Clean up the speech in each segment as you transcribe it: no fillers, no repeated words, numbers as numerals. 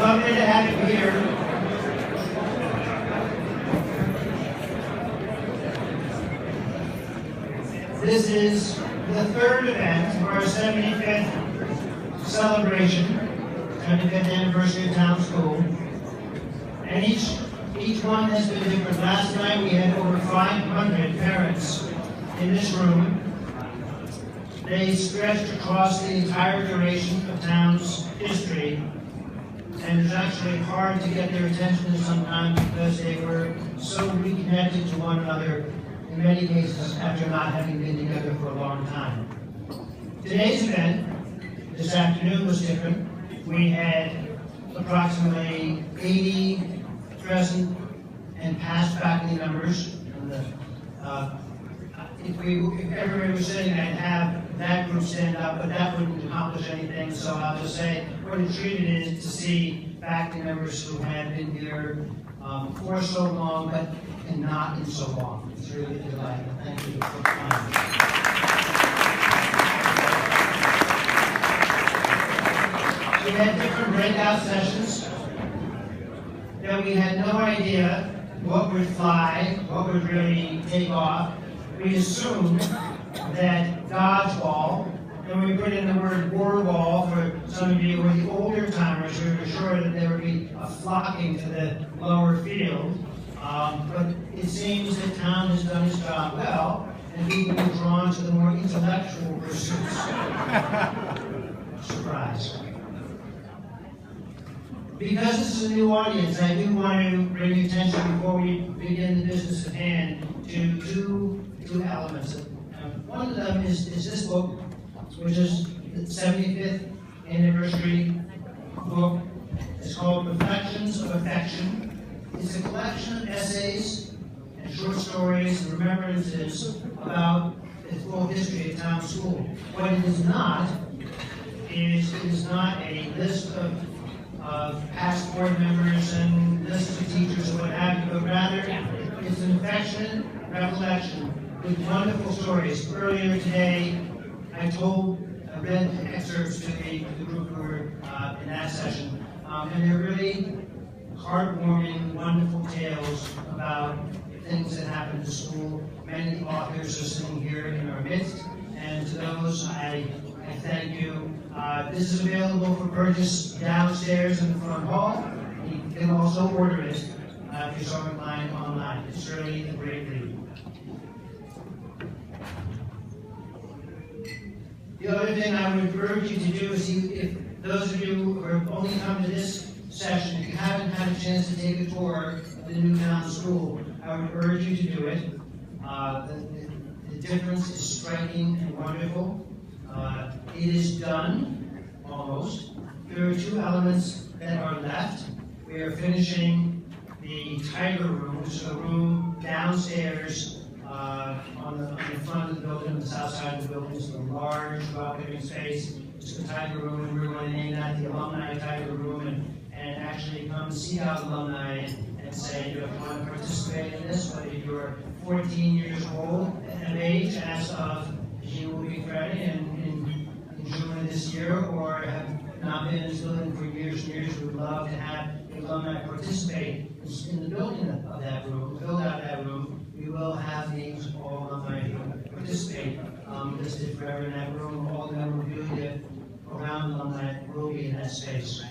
lovely to have you here. This is the third event of our 75th celebration, 75th anniversary of Town School. And each one has been different. Last night we had over 500 parents in this room. They stretched across the entire duration of Town's history, and it's actually hard to get their attention sometimes because they were so reconnected to one another, in many cases after not having been together for a long time. Today's event, this afternoon, was different. We had approximately 80 present and past faculty members. If everybody was sitting, I'd have that group stand up, but that wouldn't accomplish anything, so I'll just say what a treat it is to see faculty members who have been here for so long, but not in so long. It's really a delight. Thank you for coming. We had different breakout sessions that we had no idea what would fly, what would really take off. We assumed that dodgeball, and we put in the word war ball for some of you who are the older timers who were sure that there would be a flocking to the lower field. But it seems that Town has done its job well, and people are drawn to the more intellectual pursuits. Surprise. Because this is a new audience, I do want to bring your attention before we begin the business at hand to two elements. One of them is this book, which is the 75th anniversary book. It's called Reflections of Affection. It's a collection of essays and short stories and remembrances about the full history of Town School. What it is not is it is not a list of past board members and lists of teachers or what have you, but rather it's an affectionate recollection with wonderful stories. Earlier today, I read excerpts to the group who were in that session, and they're really heartwarming, wonderful tales about things that happened at school. Many of the authors are sitting here in our midst, and to those I thank you. This is available for purchase downstairs in the front hall. You can also order it if you're so inclined online. It's really a great read. The other thing I would urge you to do is, if those of you who have only come to this session, if you haven't had a chance to take a tour of the new Town School, I would urge you to do it. The difference is striking and wonderful. It is done, almost. There are two elements that are left. We are finishing the Tiger Room, which is a room downstairs on the front of the building, on the south side of the building. It's a large, welcoming space. It's the Tiger Room, and we're going to name that the Alumni Tiger Room, and actually come see our alumni and say, if you want to participate in this, whether you're 14 years old of age as of you will be ready in June of this year, or have not been in this building for years and years, we would love to have the alumni participate in the building of that room, build out that room. We will have names of all alumni who participate listed forever in that room. All the memorabilia around alumni will be in that space.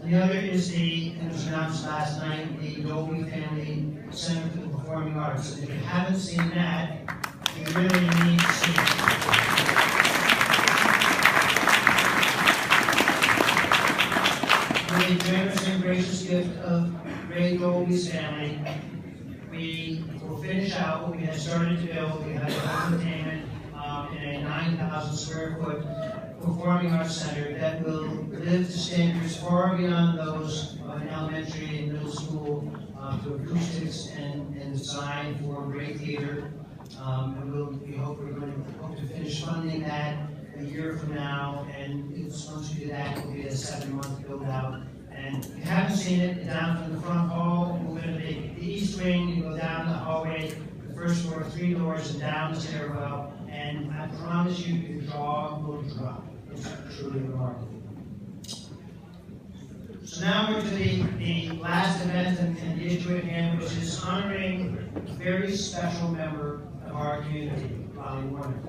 And the other is and it was announced last night, the Dolby Family Center for the Performing Arts. And if you haven't seen that, you really need to see it. With the generous and gracious gift of Ray Dolby's family, we will finish out what we had started to build. We have an entertainment in a 9,000 square foot performing arts center that will live to standards far beyond those of an elementary and middle school, to acoustics and design for great theater. And we hope we're going to finish funding that a year from now, and once we do that, it will be a 7-month build out. And if you haven't seen it, down from the front hall, move into the east wing, you go down the hallway, the first floor, 3 doors, and down the stairwell, and I promise you, your jaw will drop. It's truly remarkable. So now we're to the last event and the issue at hand, which is honoring a very special member of our community, Raleigh Warner.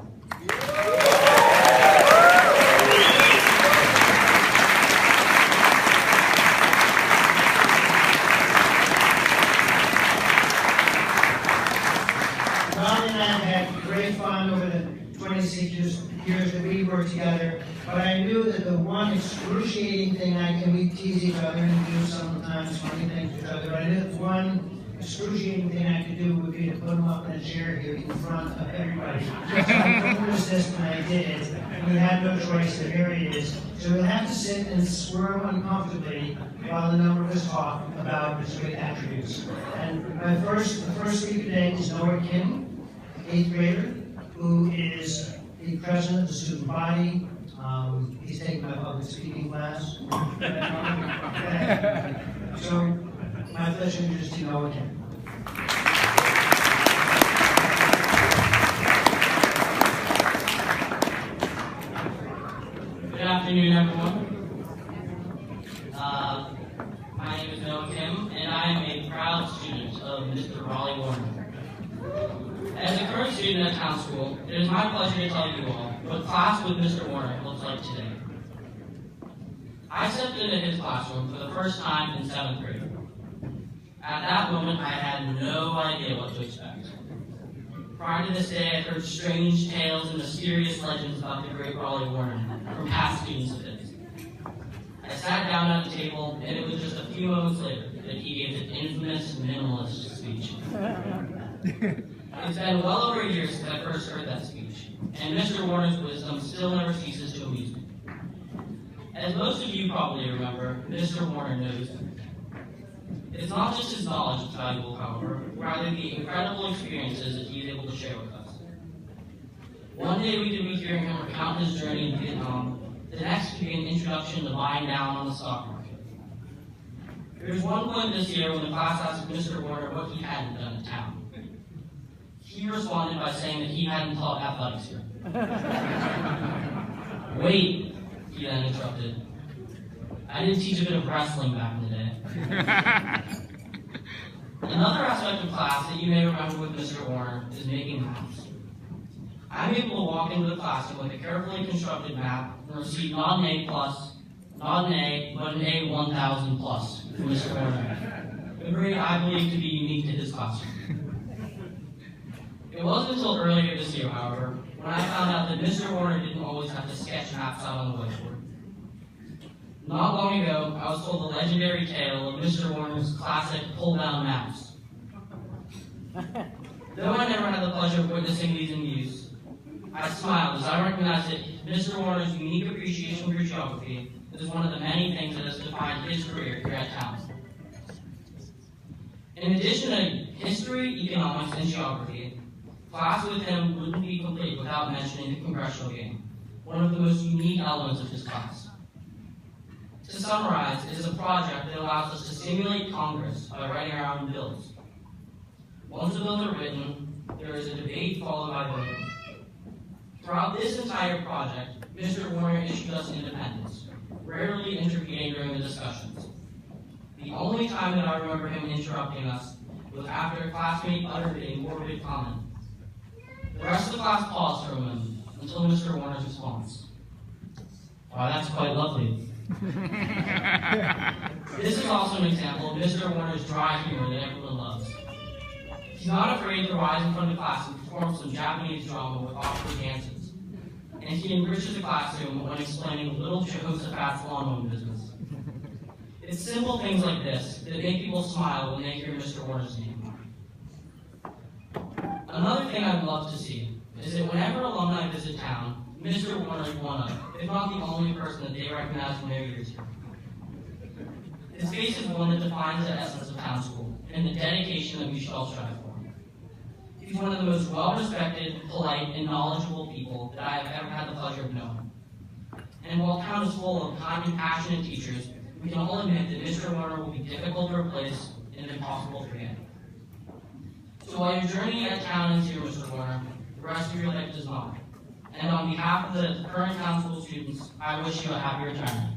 Raleigh and I have had great fun over the 26 years that we worked together, but I knew that the one excruciating thing we tease each other and do sometimes funny things to each other, but I knew that one excruciating thing I could do would be to put him up in a chair here in front of everybody. So I couldn't resist when I did, and we had no choice, and here he is. So we'll have to sit and squirm uncomfortably while the number of us talk about his great attributes. And the first speaker today is Noah Kim, 8th grader, who is the president of the student body. He's taking my public speaking class. So, my pleasure to introduce you Noah Kim. Good afternoon, everyone. My name is Noah Kim, and I am a proud student of Mr. Raleigh Warner. As a current student at Town School, it is my pleasure to tell you all what class with Mr. Warner looks like today. I stepped into his classroom for the first time in 7th grade. At that moment, I had no idea what to expect. Prior to this day, I'd heard strange tales and mysterious legends about the great Raleigh Warner from past students of his. I sat down at the table, and it was just a few moments later that he gave his infamous minimalist speech. It's been well over a year since I first heard that speech, and Mr. Warner's wisdom still never ceases to amuse me. As most of you probably remember, Mr. Warner knows me. It's not just his knowledge that's valuable, however, rather the incredible experiences that he's able to share with us. One day we could be hearing him recount his journey in Vietnam, the next could be an introduction to buying down on the stock market. There was one point this year when the class asked Mr. Warner what he hadn't done in town. He responded by saying that he hadn't taught athletics here. Wait, he then interrupted. I did teach a bit of wrestling back in the day. Another aspect of class that you may remember with Mr. Warner is making maps. I'm able to walk into the classroom with a carefully constructed map and receive not an A+, not an A, but an A 1000 plus from Mr. Warner. A grade I believe to be unique to his classroom. It wasn't until earlier this year, however, when I found out that Mr. Warner didn't always have to sketch maps out on the whiteboard. Not long ago, I was told the legendary tale of Mr. Warner's classic pull-down maps. Though I never had the pleasure of witnessing these in use, I smiled as I recognized that Mr. Warner's unique appreciation for geography is one of the many things that has defined his career here at Town. In addition to history, economics, and geography, class with him wouldn't be complete without mentioning the congressional game, one of the most unique elements of his class. To summarize, it is a project that allows us to stimulate Congress by writing our own bills. Once the bills are written, there is a debate followed by voting. Throughout this entire project, Mr. Warner issued us independence, rarely intervening during the discussions. The only time that I remember him interrupting us was after a classmate uttered a morbid comment. The rest of the class paused for a moment until Mr. Warner's response. Wow, that's quite lovely. This is also an example of Mr. Warner's dry humor that everyone loves. He's not afraid to rise in front of the class and perform some Japanese drama with awkward dances. And he enriches the classroom when explaining little Jehoshaphat's lawn mowing business. It's simple things like this that make people smile when they hear Mr. Warner's name. Another thing I'd love to see is that whenever alumni visit town, Mr. Warner is one of, if not the only person that they recognize from their years here. His face is one that defines the essence of Town School and the dedication that we should all strive for. He's one of the most well-respected, polite, and knowledgeable people that I have ever had the pleasure of knowing. And while Town is full of kind and passionate teachers, we can all admit that Mr. Warner will be difficult to replace and impossible to forget. So while your journey at Town ends here, Mr. Warner, the rest of your life does not. And on behalf of the current Town School students, I wish you a happy retirement.